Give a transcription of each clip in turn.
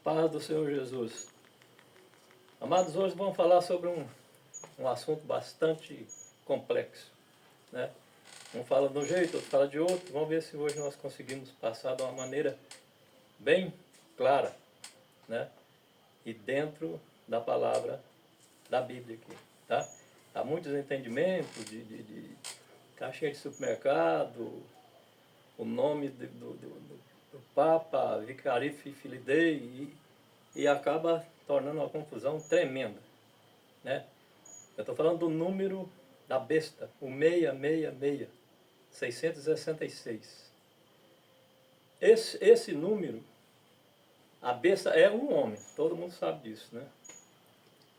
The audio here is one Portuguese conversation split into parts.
Paz do Senhor Jesus. Amados, hoje vamos falar sobre um assunto bastante complexo, né? Um fala de um jeito, outro fala de outro. Vamos ver se hoje nós conseguimos passar de uma maneira bem clara, né? E dentro da palavra da Bíblia aqui, tá? Há muitos entendimentos de caixinha de supermercado, o nome do Papa, Vicarife Filidei, e acaba tornando uma confusão tremenda, né? Eu estou falando do número da besta, o 666, 666. Esse número, a besta é um homem, todo mundo sabe disso, né?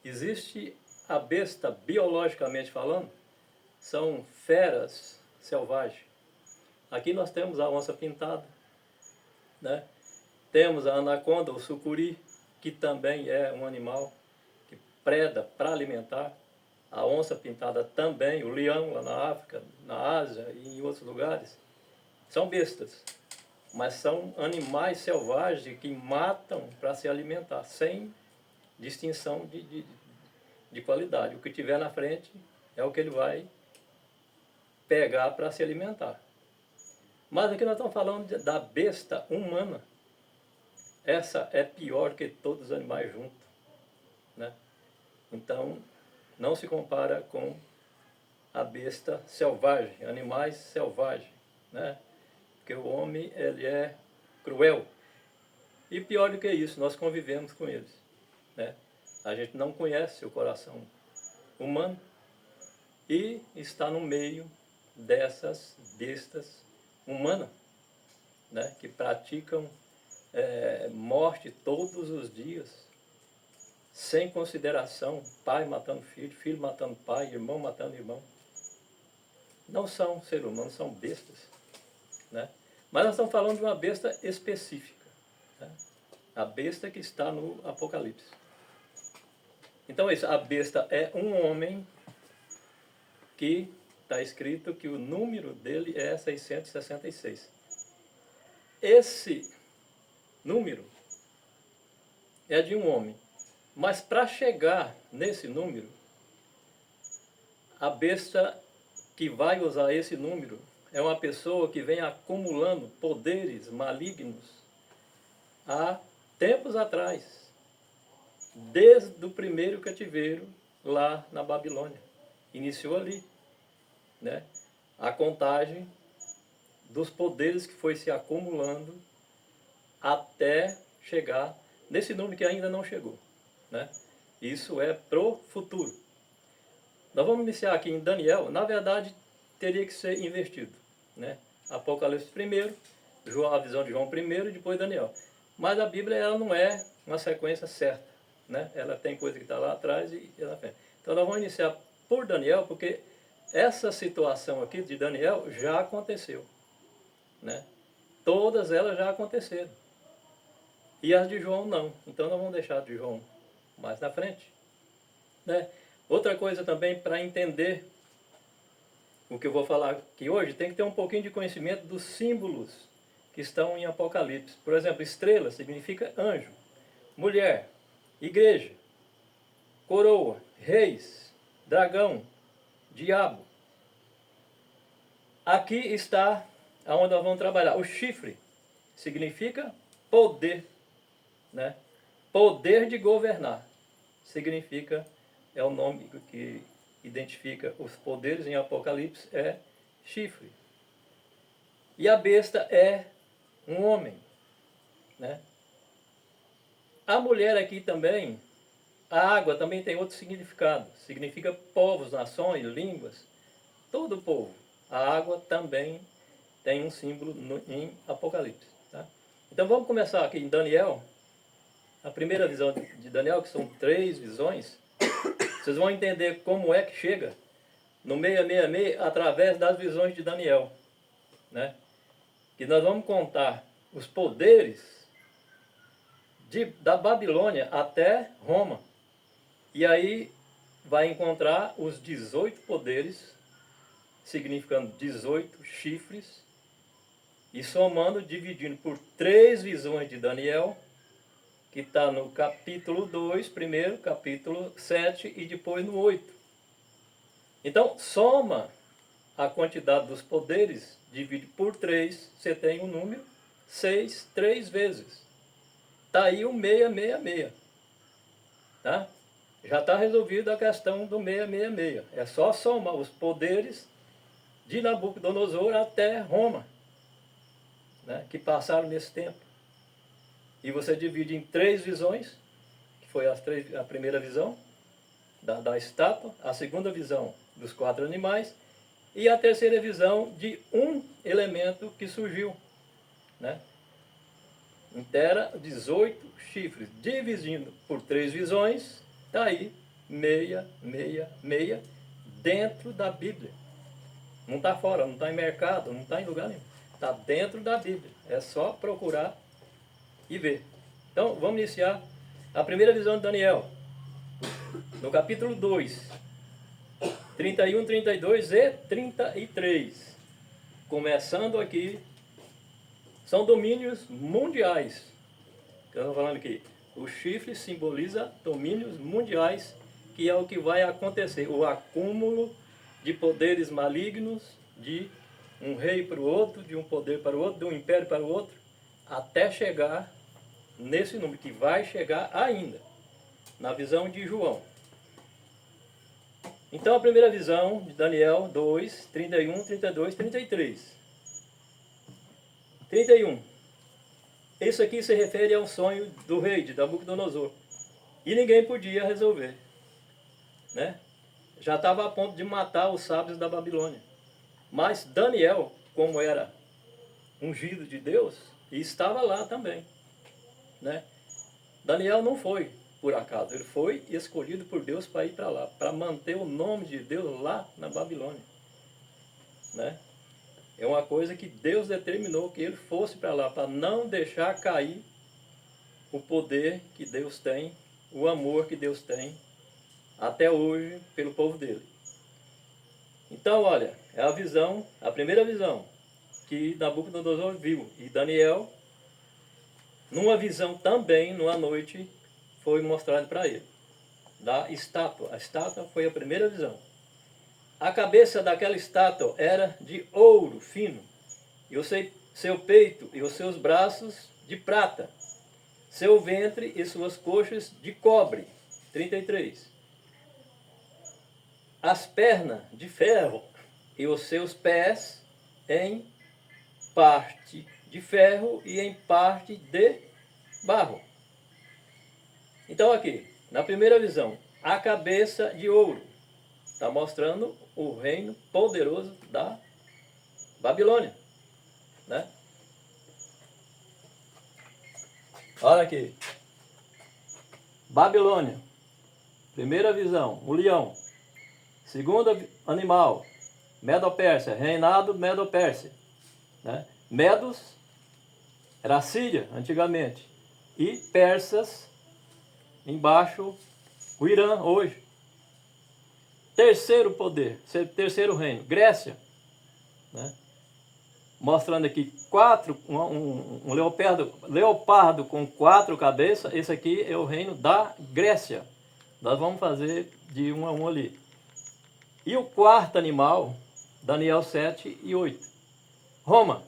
Existe a besta, biologicamente falando, são feras selvagens. Aqui nós temos a onça pintada, né? Temos a anaconda, o sucuri, que também é um animal que preda para alimentar. A onça pintada também, o leão lá na África, na Ásia e em outros lugares. São bestas, mas são animais selvagens que matam para se alimentar, sem distinção de qualidade. O que tiver na frente é o que ele vai pegar para se alimentar. Mas aqui nós estamos falando da besta humana. Essa é pior que todos os animais juntos, né? Então, não se compara com a besta selvagem, animais selvagens, né? Porque o homem, ele é cruel. E pior do que isso, nós convivemos com eles, né? A gente não conhece o coração humano e está no meio dessas bestas humanas, né? Que praticam morte todos os dias, sem consideração, pai matando filho, filho matando pai, irmão matando irmão. Não são seres humanos, são bestas, né? Mas nós estamos falando de uma besta específica, né? A besta que está no Apocalipse. Então a besta é um homem que está escrito que o número dele é 666. Esse número é de um homem. Mas para chegar nesse número, a besta que vai usar esse número é uma pessoa que vem acumulando poderes malignos há tempos atrás, desde o primeiro cativeiro lá na Babilônia. Iniciou ali, né? A contagem dos poderes que foi se acumulando até chegar nesse número que ainda não chegou, né? Isso é pro futuro. Nós vamos iniciar aqui em Daniel. Na verdade, teria que ser invertido, né? Apocalipse primeiro, a visão de João primeiro e depois Daniel. Mas a Bíblia, ela não é uma sequência certa, né? Ela tem coisa que está lá atrás e na frente. Então nós vamos iniciar por Daniel, porque essa situação aqui de Daniel já aconteceu, né? Todas elas já aconteceram. E as de João não. Então nós vamos deixar de João mais na frente, né? Outra coisa também, para entender o que eu vou falar aqui hoje, tem que ter um pouquinho de conhecimento dos símbolos que estão em Apocalipse. Por exemplo, estrela significa anjo, mulher, igreja, coroa, reis, dragão, diabo. Aqui está onde nós vamos trabalhar. O chifre significa poder, né? Poder de governar significa, é o nome que identifica os poderes em Apocalipse, é chifre. E a besta é um homem, né? A mulher aqui também, a água também tem outro significado, significa povos, nações, línguas, todo o povo. A água também tem um símbolo em Apocalipse, tá? Então vamos começar aqui em Daniel. A primeira visão de Daniel, que são 3 visões, vocês vão entender como é que chega no 666 através das visões de Daniel, né? Que nós vamos contar os poderes da Babilônia até Roma. E aí vai encontrar os 18 poderes, significando 18 chifres, e somando, dividindo por 3 visões de Daniel, que que está no capítulo 2, primeiro, capítulo 7 e depois no 8. Então, soma a quantidade dos poderes, divide por 3, você tem o número 6, 3 vezes. Está aí o 666. Tá? Já está resolvida a questão do 666. É só somar os poderes de Nabucodonosor até Roma, né, que passaram nesse tempo. E você divide em 3 visões, que foi a primeira visão da estátua, a segunda visão dos 4 animais, e a terceira visão de um elemento que surgiu, né? Inteira 18 chifres, dividindo por 3 visões, está aí 666 dentro da Bíblia. Não está fora, não está em mercado, não está em lugar nenhum. Está dentro da Bíblia. É só procurar e ver. Então, vamos iniciar a primeira visão de Daniel. No capítulo 2, 31, 32 e 33. Começando aqui, são domínios mundiais. Que eu estou falando aqui. O chifre simboliza domínios mundiais, que é o que vai acontecer. O acúmulo de poderes malignos, de um rei para o outro, de um poder para o outro, de um império para o outro, até chegar nesse número, que vai chegar ainda, na visão de João. Então a primeira visão de Daniel 2, 31, 32, 33. 31. Isso aqui se refere ao sonho do rei, de Nabucodonosor. E ninguém podia resolver, né? Já estava a ponto de matar os sábios da Babilônia. Mas Daniel, como era ungido de Deus, estava lá também, né? Daniel não foi por acaso, ele foi escolhido por Deus para ir para lá, para manter o nome de Deus lá na Babilônia, né? É uma coisa que Deus determinou que ele fosse para lá, para não deixar cair o poder que Deus tem, o amor que Deus tem até hoje pelo povo dele. Então, olha, é a visão, a primeira visão que Nabucodonosor viu. E Daniel, numa visão também, numa noite, foi mostrado para ele, da estátua. A estátua foi a primeira visão. A cabeça daquela estátua era de ouro fino, e o seu peito e os seus braços de prata, seu ventre e suas coxas de cobre. 33. As pernas de ferro e os seus pés em parte de ferro e em parte de barro. Então aqui, na primeira visão, a cabeça de ouro está mostrando o reino poderoso da Babilônia, né? Olha aqui, Babilônia, primeira visão, o leão. Segundo animal, Medo-Pérsia, reinado Medo-Pérsia, né? Medos era a Síria antigamente, e persas embaixo o Irã hoje. Terceiro poder, terceiro reino, Grécia, né? Mostrando aqui um leopardo com 4 cabeças. Esse aqui é o reino da Grécia. Nós vamos fazer de um a um ali. E o quarto animal, Daniel 7 e 8. Roma.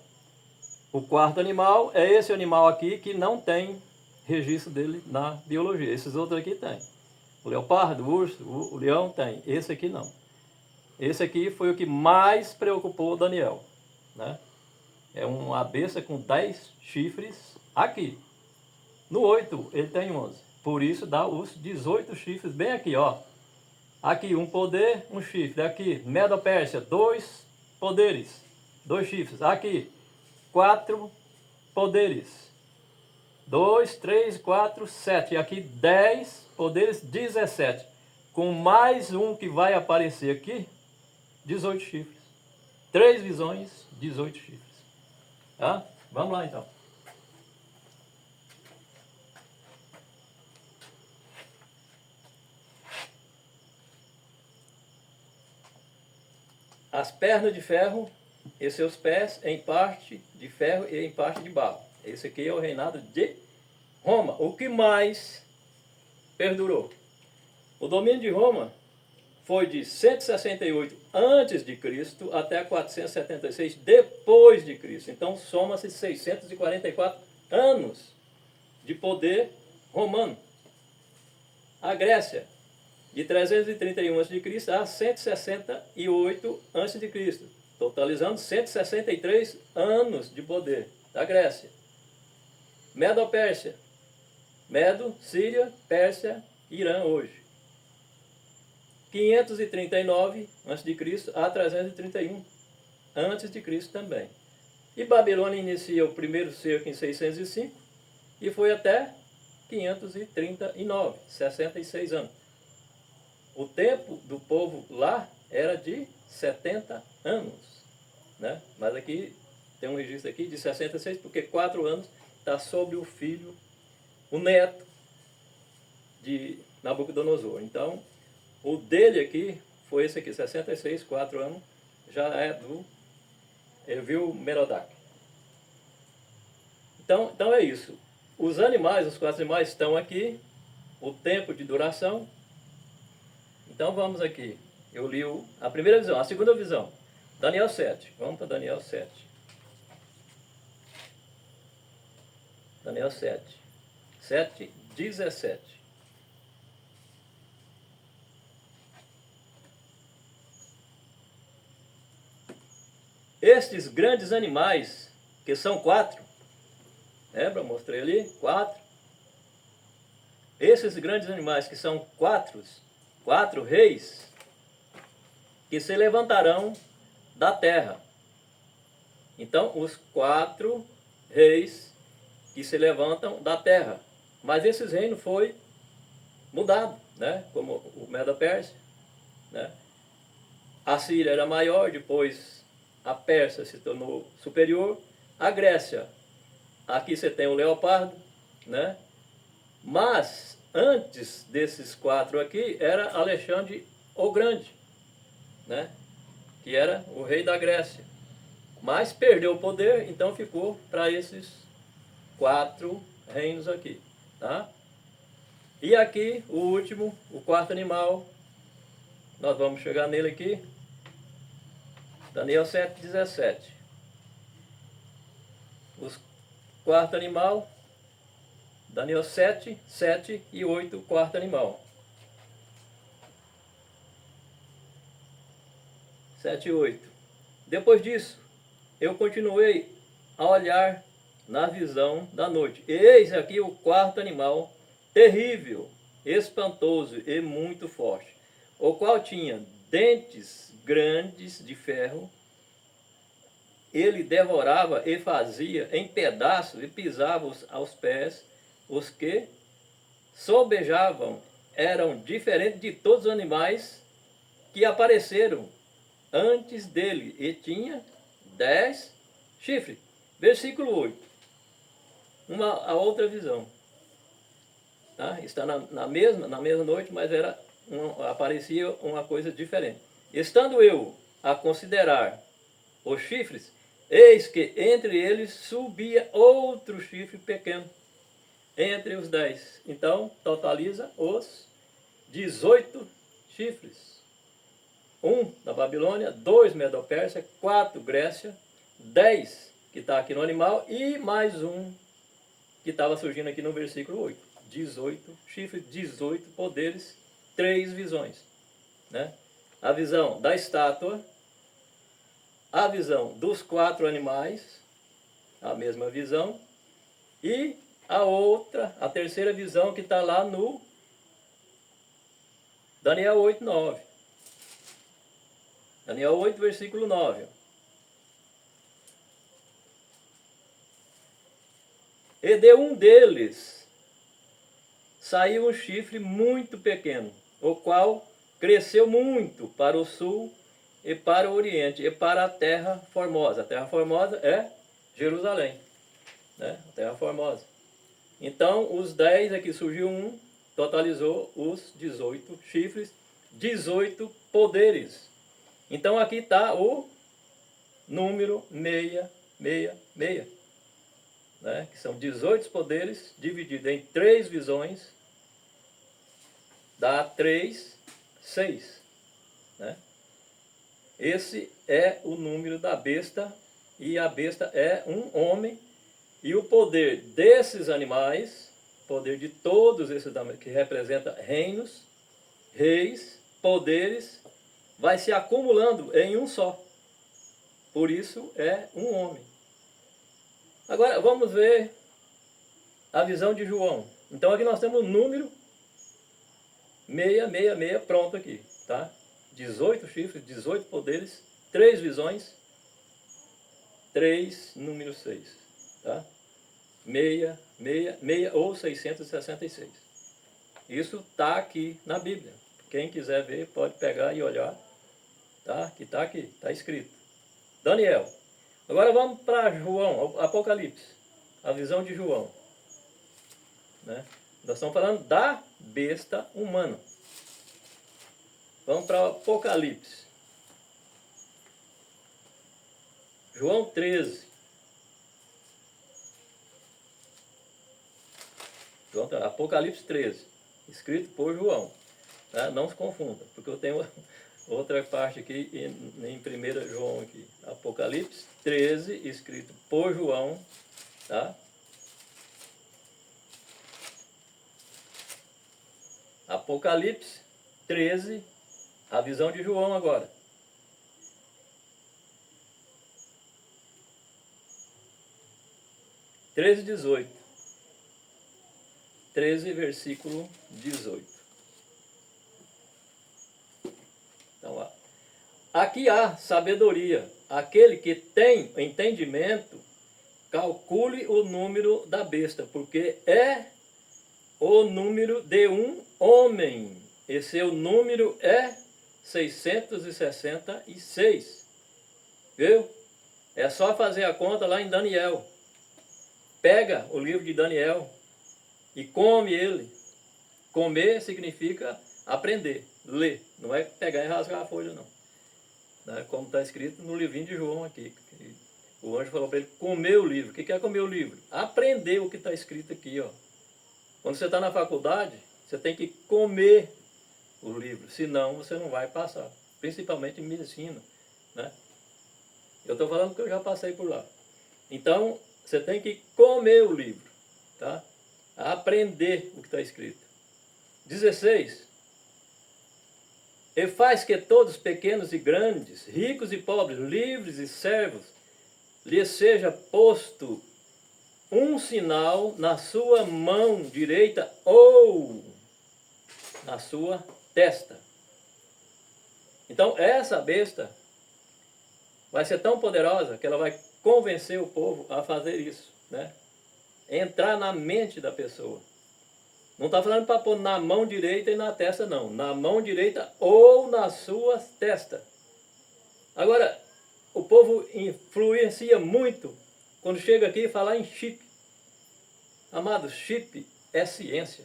O quarto animal é esse animal aqui que não tem registro dele na biologia. Esses outros aqui tem. O leopardo, o urso, o leão tem. Esse aqui não. Esse aqui foi o que mais preocupou Daniel, né? É uma besta com 10 chifres aqui. No 8 ele tem 11. Por isso dá os 18 chifres bem aqui, ó. Aqui um poder, um chifre. Aqui, Medo-Pérsia, 2 poderes, 2 chifres. Aqui, 4 poderes. 2, 3, 4, 7. E aqui 10 poderes, 17. Com mais um que vai aparecer aqui, 18 chifres. 3 visões, 18 chifres. Tá? Vamos lá então. As pernas de ferro e seus pés em parte de ferro e em parte de barro. Esse aqui é o reinado de Roma, o que mais perdurou? O domínio de Roma foi de 168 antes de Cristo até 476 depois de Cristo. Então soma-se 644 anos de poder romano. A Grécia, de 331 a.C. a 168 a.C., totalizando 163 anos de poder da Grécia. Medo-Pérsia, Medo, Síria, Pérsia, Irã hoje. 539 a.C. a 331 a.C. também. E Babilônia inicia o primeiro cerco em 605 e foi até 539, 66 anos. O tempo do povo lá era de 70 anos, né? Mas aqui tem um registro aqui de 66, porque 4 anos está sobre o filho, o neto de Nabucodonosor. Então, o dele aqui foi esse aqui, 66, 4 anos, já é do Evil-Merodach. Então é isso. Os animais, os 4 animais estão aqui, o tempo de duração. Então vamos aqui. Eu li a primeira visão, a segunda visão. Daniel 7. Vamos para Daniel 7. Daniel 7. 7, 17. Estes grandes animais, que são 4, lembra? Mostrei ali, 4. Esses grandes animais, que são 4 reis, que se levantarão da terra. Então, os 4 reis que se levantam da terra. Mas esses reinos foi mudado, né? Como o Medo-Pérsia, né? A Síria era maior, depois a Pérsia se tornou superior. A Grécia, aqui você tem o leopardo, né? Mas antes desses 4 aqui era Alexandre o Grande, né? Que era o rei da Grécia. Mas perdeu o poder, então ficou para esses 4 reinos aqui, tá? E aqui o último, o 4º animal, nós vamos chegar nele aqui. Daniel 7, 17. Os 4º animal, Daniel 7, 7 e 8, o 4º animal. 7 e 8. Depois disso, eu continuei a olhar na visão da noite. Eis aqui o 4º animal, terrível, espantoso e muito forte, o qual tinha dentes grandes de ferro. Ele devorava e fazia em pedaços e pisava aos pés os que sobejavam. Eram diferentes de todos os animais que apareceram antes dele, e tinha 10 chifres. Versículo 8. A outra visão. Tá? Está na mesma noite, mas aparecia uma coisa diferente. Estando eu a considerar os chifres, eis que entre eles subia outro chifre pequeno, entre os 10. Então, totaliza os 18 chifres. 1 da Babilônia, 2 Medo-Pérsia, 4 Grécia, 10 que está aqui no animal e mais um que estava surgindo aqui no versículo 8. 18 chifres, 18 poderes, 3 visões, né? A visão da estátua, a visão dos 4 animais, a mesma visão, e a terceira visão que está lá no Daniel 8, 9. Daniel 8, versículo 9. E de um deles saiu um chifre muito pequeno, o qual cresceu muito para o sul e para o oriente e para a terra formosa. A terra formosa é Jerusalém, né? A terra formosa. Então, os 10 aqui surgiu um, totalizou os 18 chifres, 18 poderes. Então, aqui está o número 666. né, que são 18 poderes, dividido em 3 visões, dá 3, 6. Né? Esse é o número da besta, e a besta é um homem, e o poder desses animais, poder de todos esses que representa reinos, reis, poderes, vai se acumulando em um só. Por isso é um homem. Agora vamos ver a visão de João. Então aqui nós temos o número 666 pronto aqui, tá? 18 chifres, 18 poderes, 3 visões, 3 número 6, tá? 666 ou 666. Isso está aqui na Bíblia. Quem quiser ver pode pegar e olhar, tá? Que está aqui, está escrito. Daniel. Agora vamos para João, Apocalipse, a visão de João. Né? Nós estamos falando da besta humana. Vamos para o Apocalipse. João 13. Apocalipse 13, escrito por João. Né? Não se confunda, porque eu tenho outra parte aqui em 1 João aqui. Apocalipse 13, escrito por João. Tá? Apocalipse 13, a visão de João agora. Treze, 18. 13, versículo 18. Então, lá. Aqui há sabedoria. Aquele que tem entendimento, calcule o número da besta, porque é o número de um homem. E seu número é 666. Viu? É só fazer a conta lá em Daniel. Pega o livro de Daniel e come ele. Comer significa aprender, ler. Não é pegar e rasgar a folha, não. Né? Como está escrito no livrinho de João aqui. O anjo falou para ele comer o livro. O que é comer o livro? Aprender o que está escrito aqui. Ó. Quando você está na faculdade, você tem que comer o livro. Senão você não vai passar. Principalmente em medicina. Né? Eu estou falando que eu já passei por lá. Então, você tem que comer o livro. Tá? Aprender o que está escrito. 16. E faz que todos, pequenos e grandes, ricos e pobres, livres e servos, lhes seja posto um sinal na sua mão direita ou na sua testa. Então essa besta vai ser tão poderosa que ela vai convencer o povo a fazer isso, né? Entrar na mente da pessoa. Não está falando para pôr na mão direita e na testa, não. Na mão direita ou na sua testa. Agora, o povo influencia muito quando chega aqui e fala em chip. Amado, chip é ciência.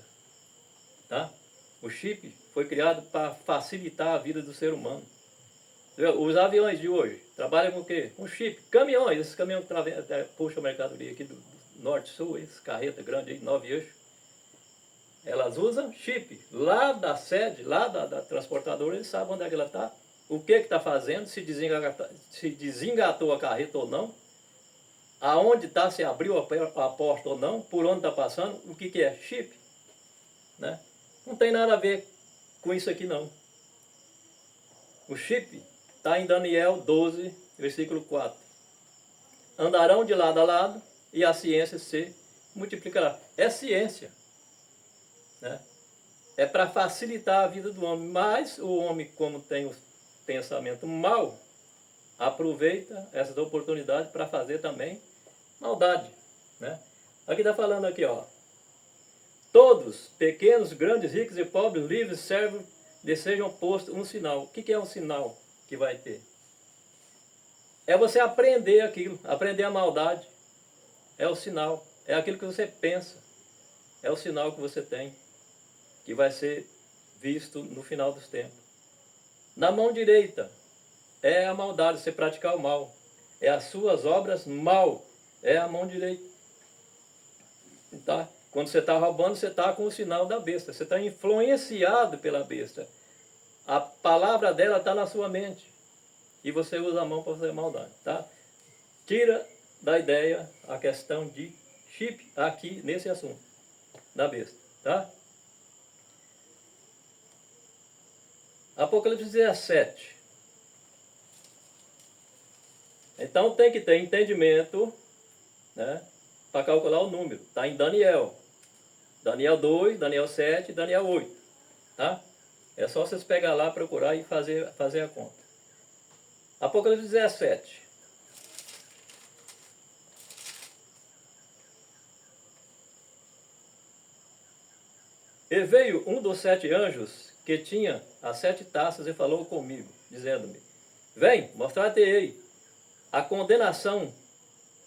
Tá? O chip foi criado para facilitar a vida do ser humano. Os aviões de hoje trabalham com o quê? Com chip. Caminhões, esses caminhões que puxam a mercadoria aqui do norte-sul, esses carreta grande aí, 9 eixos. Elas usam chip. Lá da sede, lá da transportadora, eles sabem onde é que ela está, o que está fazendo, se desengatou a carreta ou não, aonde está, se abriu a porta ou não, por onde está passando, o que é chip. Né? Não tem nada a ver com isso aqui não. O chip está em Daniel 12, versículo 4. Andarão de lado a lado e a ciência se multiplicará. É ciência. Né? É para facilitar a vida do homem. Mas o homem, como tem o pensamento mau, aproveita essas oportunidades para fazer também maldade. Né? Aqui está falando aqui, ó. Todos, pequenos, grandes, ricos e pobres, livres, servos, lhes sejam posto um sinal. O que é um sinal que vai ter? É você aprender aquilo, aprender a maldade. É o sinal, é aquilo que você pensa. É o sinal que você tem, que vai ser visto no final dos tempos. Na mão direita é a maldade, você praticar o mal. É as suas obras mal, é a mão direita. Tá? Quando você está roubando, você está com o sinal da besta. Você está influenciado pela besta. A palavra dela está na sua mente. E você usa a mão para fazer maldade. Tá? Tira da ideia a questão de chip aqui nesse assunto da besta. Tá? Apocalipse 17. Então tem que ter entendimento, né, para calcular o número. Está em Daniel. Daniel 2, Daniel 7, Daniel 8. Tá? É só vocês pegar lá, procurar e fazer a conta. Apocalipse 17. E veio um dos 7 anjos que tinha as 7 taças e falou comigo, dizendo-me: vem, mostrar-te-ei a condenação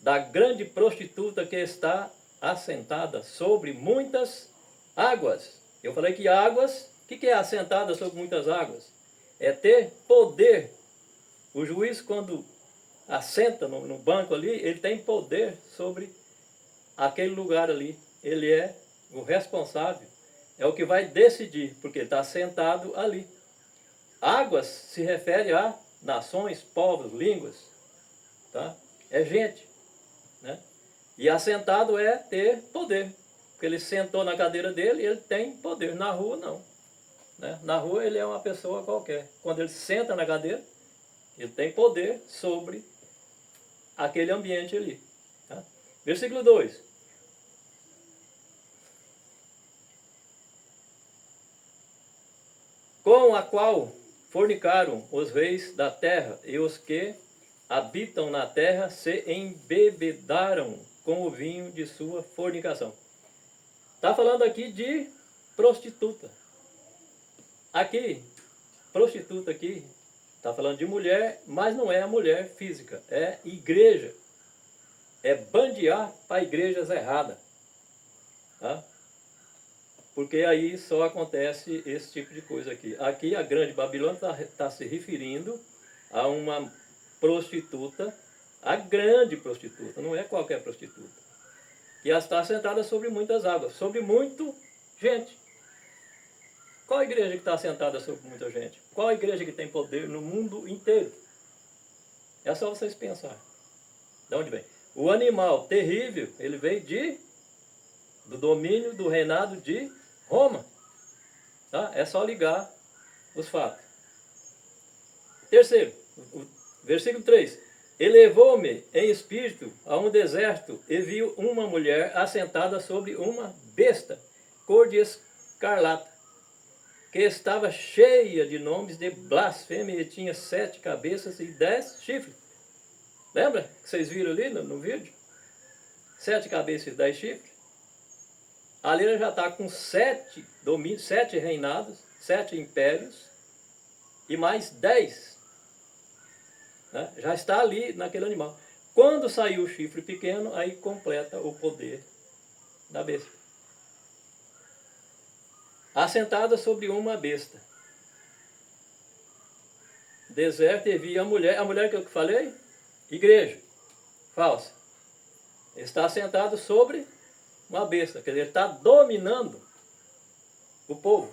da grande prostituta que está assentada sobre muitas águas. Eu falei que águas, o que é assentada sobre muitas águas? É ter poder. O juiz, quando assenta no banco ali, ele tem poder sobre aquele lugar ali. Ele é o responsável, é o que vai decidir, porque ele está sentado ali. Águas se refere a nações, povos, línguas. Tá? É gente. Né? E assentado é ter poder. Porque ele sentou na cadeira dele e ele tem poder. Na rua, não. Né? Na rua, ele é uma pessoa qualquer. Quando ele senta na cadeira, ele tem poder sobre aquele ambiente ali. Tá? Versículo 2. Com a qual fornicaram os reis da terra e os que habitam na terra se embebedaram com o vinho de sua fornicação. Está falando aqui de prostituta. Aqui, prostituta aqui, está falando de mulher, mas não é a mulher física, é igreja. É bandear para igrejas erradas. Tá? Porque aí só acontece esse tipo de coisa aqui. Aqui a grande Babilônia está se referindo a uma prostituta, a grande prostituta, não é qualquer prostituta, que está sentada sobre muitas águas, sobre muita gente. Qual a igreja que está sentada sobre muita gente? Qual a igreja que tem poder no mundo inteiro? É só vocês pensarem. De onde vem? O animal terrível, ele veio do domínio do reinado de Roma. Tá? É só ligar os fatos. Terceiro, versículo 3. Elevou-me em espírito a um deserto e viu uma mulher assentada sobre uma besta, cor de escarlata, que estava cheia de nomes de blasfêmia e tinha 7 cabeças e 10 chifres. Lembra que vocês viram ali no vídeo? 7 cabeças e 10 chifres. Ali ela já está com 7 domínios, 7 reinados, 7 impérios e mais 10. Né? Já está ali naquele animal. Quando saiu o chifre pequeno, aí completa o poder da besta. Assentada sobre uma besta. Deserto e vi a mulher que eu falei, igreja, falsa. Está assentado sobre uma besta, quer dizer, ele está dominando o povo.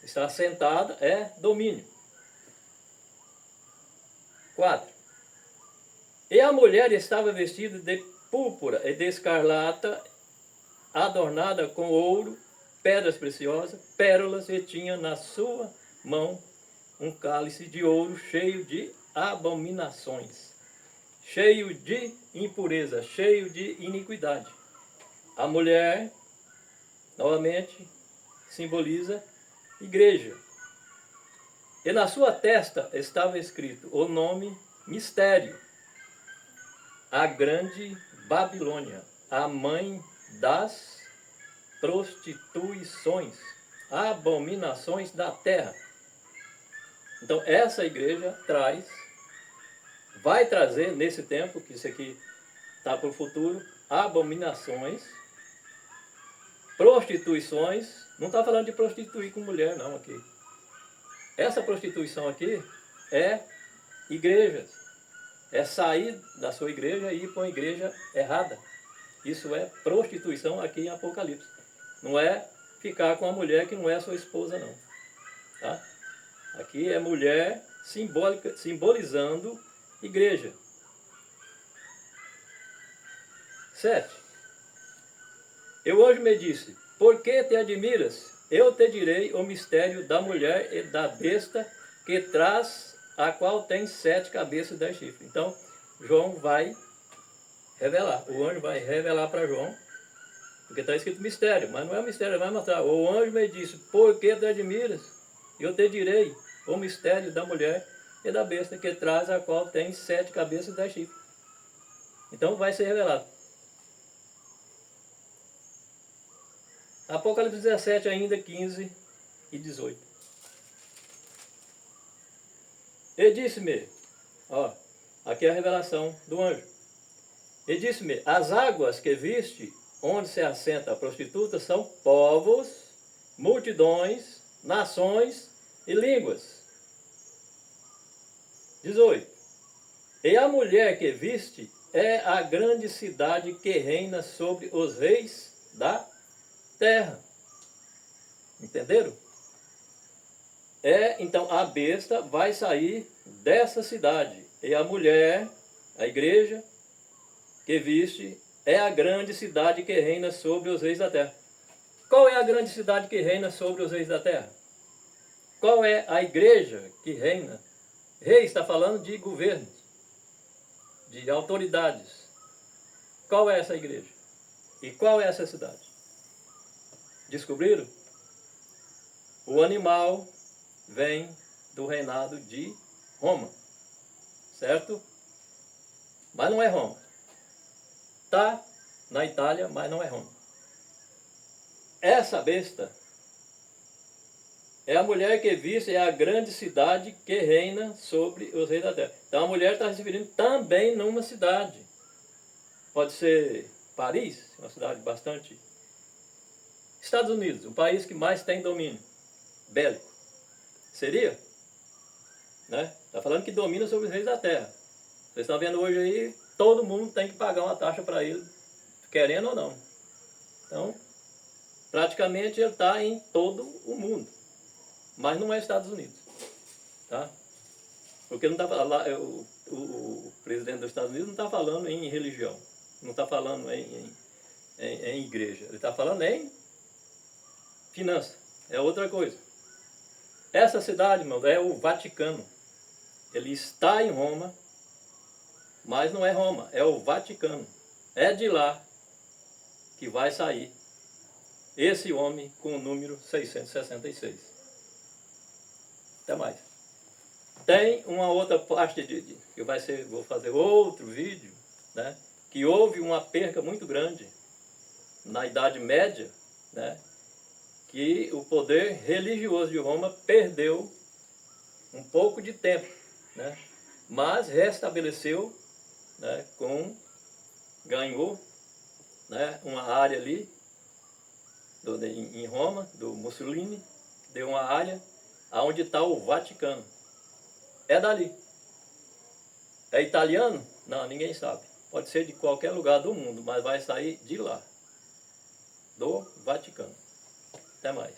Está assentada é domínio. 4. E a mulher estava vestida de púrpura e de escarlata, adornada com ouro, pedras preciosas, pérolas, e tinha na sua mão um cálice de ouro cheio de abominações, cheio de impureza, cheio de iniquidade. A mulher, novamente, simboliza igreja. E na sua testa estava escrito o nome mistério, a grande Babilônia, a mãe das prostituições, abominações da terra. Então essa igreja vai trazer nesse tempo, que isso aqui está para o futuro, abominações, prostituições. Não está falando de prostituir com mulher não aqui. Essa prostituição aqui é igrejas. É sair da sua igreja e ir para uma igreja errada. Isso é prostituição aqui em Apocalipse. Não é ficar com a mulher que não é sua esposa, não. Tá? Aqui é mulher simbolizando igreja. 7. E o anjo me disse, por que te admiras? Eu te direi o mistério da mulher e da besta que traz, a qual tem 7 cabeças e 10 chifres. Então, João vai revelar. O anjo vai revelar para João, porque está escrito mistério, mas não é um mistério, ele vai mostrar. O anjo me disse, por que te admiras? Eu te direi o mistério da mulher e da besta que traz, a qual tem 7 cabeças e 10 chifres. Então vai ser revelado. Apocalipse 17 ainda, 15 e 18. E disse-me, ó, aqui é a revelação do anjo. E disse-me, as águas que viste, onde se assenta a prostituta, são povos, multidões, nações e línguas. 18. E a mulher que viste é a grande cidade que reina sobre os reis da terra. Entenderam? Então a besta vai sair dessa cidade. E a mulher, a igreja que viste, é a grande cidade que reina sobre os reis da terra. Qual é a grande cidade que reina sobre os reis da terra? Qual é a igreja que reina? Rei está falando de governos, de autoridades. Qual é essa igreja? E qual é essa cidade? Descobriram? O animal vem do reinado de Roma, certo? Mas não é Roma. Está na Itália, mas não é Roma. Essa besta é a mulher que viste, é a grande cidade que reina sobre os reis da terra. Então a mulher está se referindo também numa cidade. Pode ser Paris, uma cidade bastante... Estados Unidos, o país que mais tem domínio bélico. Seria? Né? Está falando que domina sobre os reis da terra. Vocês estão vendo hoje aí, todo mundo tem que pagar uma taxa para ele, querendo ou não. Então, praticamente ele está em todo o mundo. Mas não é Estados Unidos. Tá? Porque não tá, lá, o presidente dos Estados Unidos não está falando em religião. Não está falando em igreja. Ele está falando em finança. É outra coisa. Essa cidade, irmão, é o Vaticano. Ele está em Roma, mas não é Roma, é o Vaticano. É de lá que vai sair esse homem com o número 666. Até mais. Tem uma outra parte que vou fazer outro vídeo, né, que houve uma perca muito grande na Idade Média, né, que o poder religioso de Roma perdeu um pouco de tempo, né, mas restabeleceu, né, ganhou, né, uma área ali em Roma, do Mussolini, deu uma área onde está o Vaticano. É dali. É italiano? Não, ninguém sabe. Pode ser de qualquer lugar do mundo, mas vai sair de lá, do Vaticano. Até mais.